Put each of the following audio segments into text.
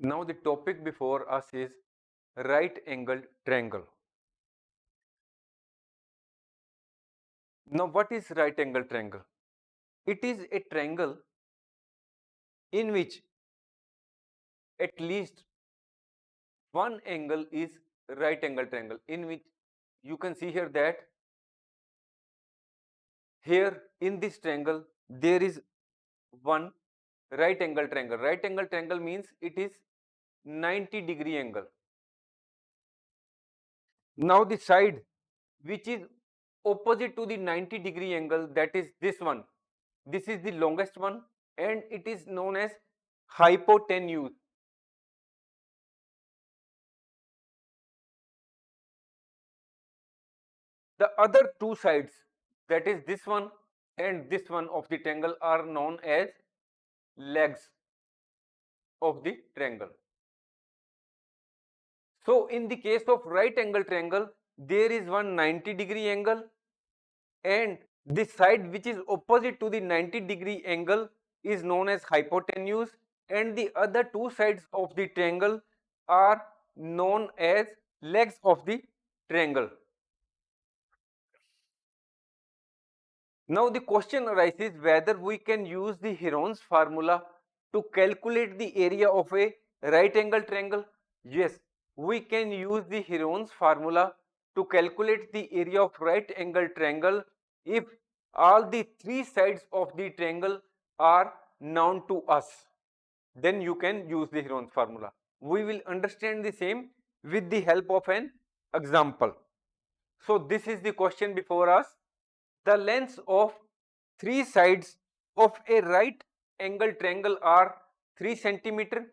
Now the topic before us is right angled triangle. Now what is right angled triangle? It is a triangle in which at least one angle is right angle triangle, in which you can see here that here in this triangle there is one right angle triangle. Right angle triangle means it is 90-degree angle. Now the side which is opposite to the 90-degree angle, that is this one. This is the longest one and it is known as hypotenuse. The other two sides, that is this one and this one of the triangle, are known as legs of the triangle. So in the case of right angle triangle, there is one 90-degree angle and the side which is opposite to the 90-degree angle is known as hypotenuse, and the other two sides of the triangle are known as legs of the triangle. Now the question arises whether we can use the Heron's formula to calculate the area of a right angle triangle. Yes, we can use the Heron's formula to calculate the area of right angle triangle if all the three sides of the triangle are known to us. Then you can use the Heron's formula. We will understand the same with the help of an example. So this is the question before us. The lengths of three sides of a right angle triangle are 3 centimeter,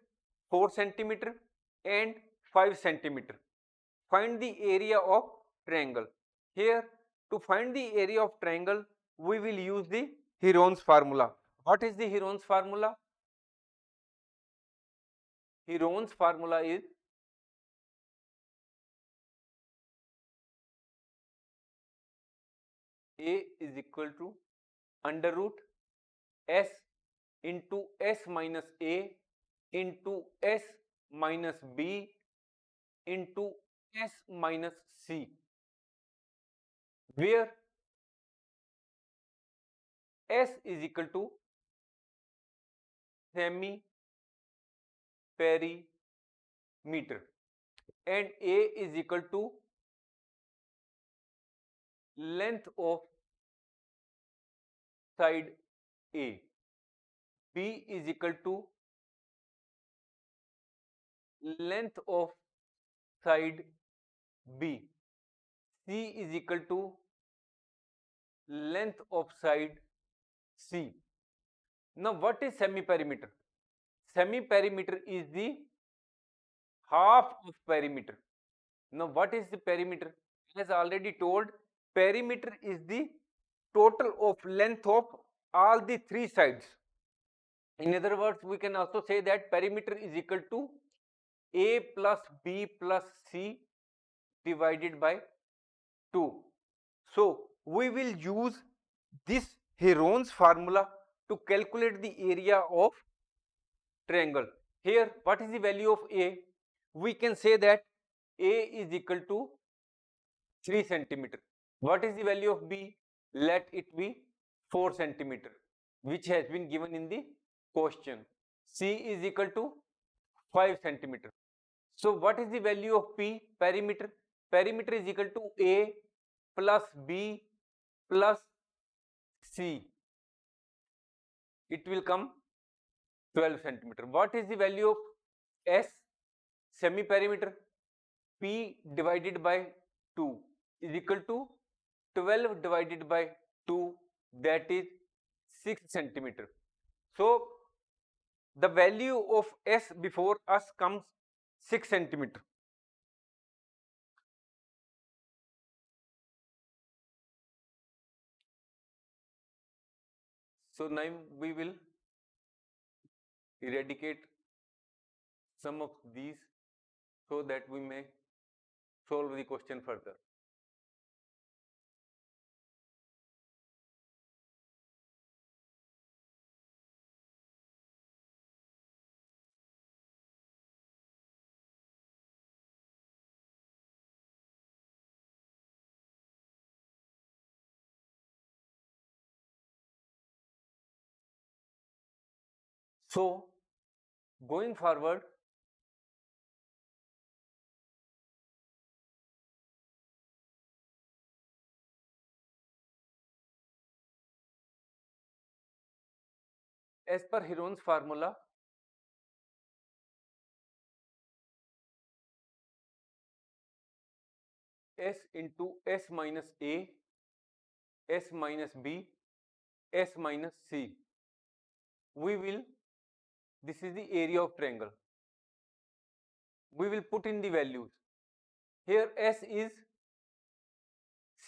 4 centimeter and 5 centimeter. Find the area of triangle. Here, to find the area of triangle, we will use the Heron's formula. What is the Heron's formula? Heron's formula is A is equal to under root S into S minus A into S minus B into S minus C, where S is equal to semi perimeter and A is equal to length of side A, B is equal to length of side B, C is equal to length of side C. Now what is semi perimeter? Semi perimeter is the half of perimeter. Now what is the perimeter? As already told, perimeter is the total of length of all the three sides. In other words, we can also say that perimeter is equal to A plus B plus C divided by 2. So we will use this Heron's formula to calculate the area of triangle. Here, what is the value of A? We can say that A is equal to 3 centimeter. What is the value of B? Let it be 4 centimeter, which has been given in the question. C is equal to 5 centimeter. So what is the value of P? Perimeter. Perimeter is equal to A plus B plus C. It will come 12 centimeter. What is the value of S? Semi perimeter. P divided by 2 is equal to 12 divided by 2, that is 6 centimeter. So the value of S before us comes 6 centimeter. So now we will eradicate some of these so that we may solve the question further. So going forward, as per Heron's formula, S into S minus A, S minus B, S minus C. We will, this is the area of triangle. We will put in the values. Here S is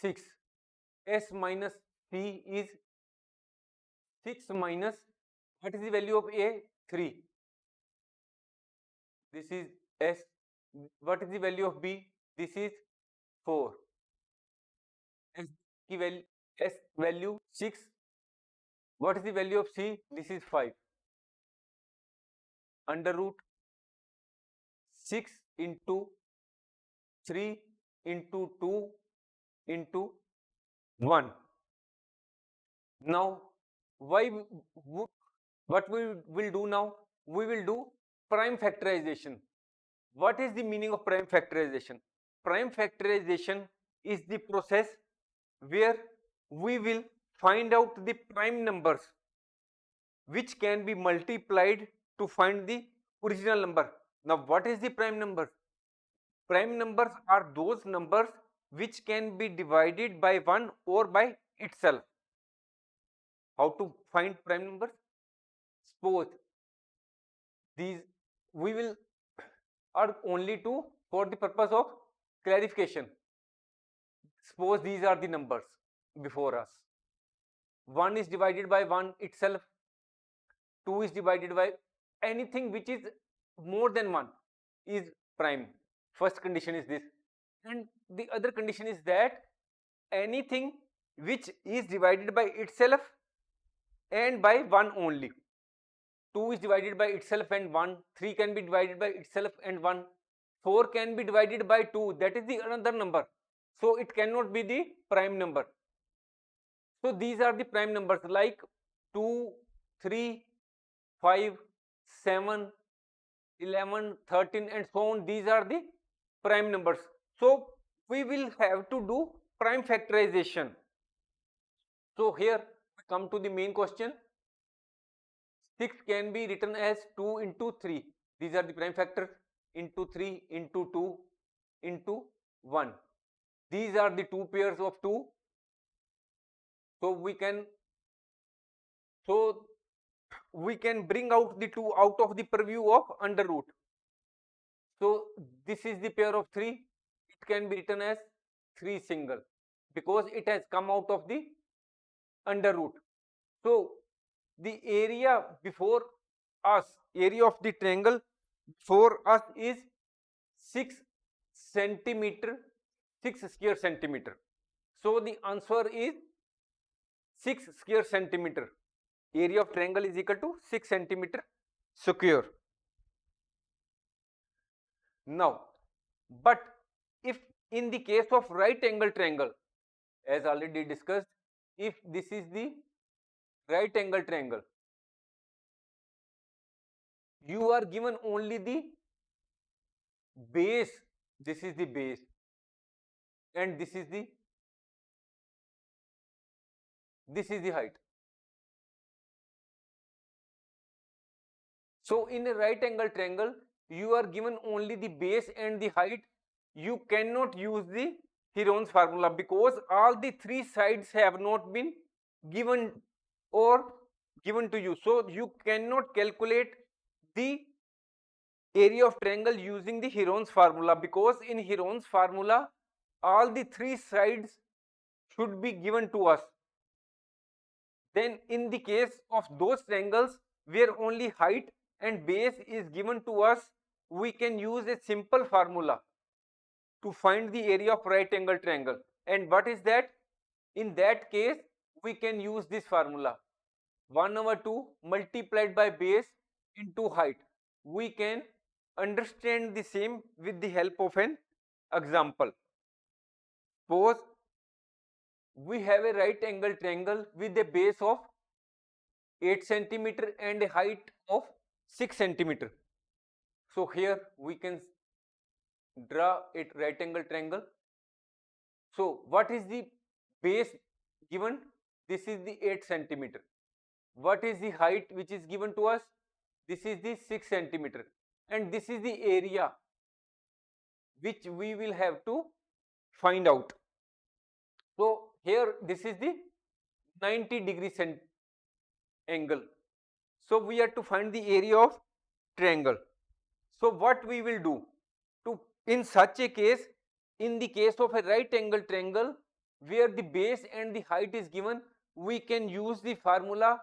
6. S minus C is 6 minus, what is the value of A? 3. This is S. What is the value of B? This is 4. S की value, S value 6. What is the value of C? This is 5. Under root 6 into 3 into 2 into 1. Now, why what we will do now? We will do prime factorization. What is the meaning of prime factorization? Prime factorization is the process where we will find out the prime numbers which can be multiplied to find the original number. Now, what is the prime number? Prime numbers are those numbers which can be divided by 1 or by itself. How to find prime numbers? Suppose these we will are only two for the purpose of clarification. Suppose these are the numbers before us. 1 is divided by 1 itself, 2 is divided by anything which is more than 1 is prime. First condition is this. And the other condition is that anything which is divided by itself and by 1 only. 2 is divided by itself and 1, 3 can be divided by itself and 1, 4 can be divided by 2, that is the another number. So it cannot be the prime number. So these are the prime numbers like 2, 3, 5, 7, 11, 13 and so on. These are the prime numbers. So we will have to do prime factorization. So here we come to the main question. 6 can be written as 2 into 3. These are the prime factors, into 3, into 2, into 1. These are the two pairs of 2. So we can bring out the 2 out of the purview of under root. So this is the pair of 3. It can be written as 3 single because it has come out of the under root. So the area before us, area of the triangle before us is 6 centimeter, 6 square centimeter. So the answer is 6 square centimeter. Area of triangle is equal to 6 centimeter square. Now, but if in the case of right angle triangle, as already discussed, if this is the right angle triangle, you are given only the base, this is the base and this is the height. So in a right angle triangle, you are given only the base and the height. You cannot use the Heron's formula because all the three sides have not been given or given to you. So you cannot calculate the area of triangle using the Heron's formula because in Heron's formula, all the three sides should be given to us. Then in the case of those triangles where only height and base is given to us, we can use a simple formula to find the area of right angle triangle. And what is that? In that case, we can use this formula 1/2 multiplied by base into height. We can understand the same with the help of an example. Suppose we have a right angle triangle with a base of 8 centimeter and a height of 6 centimeter. So here we can draw a right angle triangle. So what is the base given? This is the 8 centimeter. What is the height which is given to us? This is the 6 centimeter. And this is the area which we will have to find out. So here this is the 90-degree angle. So we have to find the area of triangle. So what we will do to in such a case, in the case of a right angle triangle where the base and the height is given, we can use the formula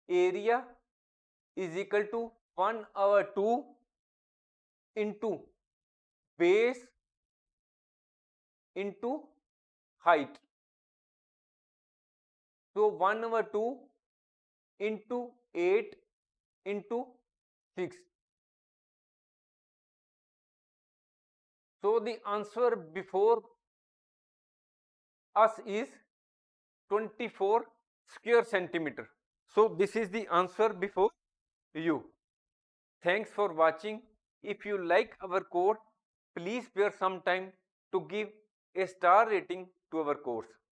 area is equal to 1/2 into base into height. So 1/2 into 8 into 6. So the answer before us is 24 square centimeter. So this is the answer before you. Thanks for watching. If you like our course, please spare some time to give a star rating to our course.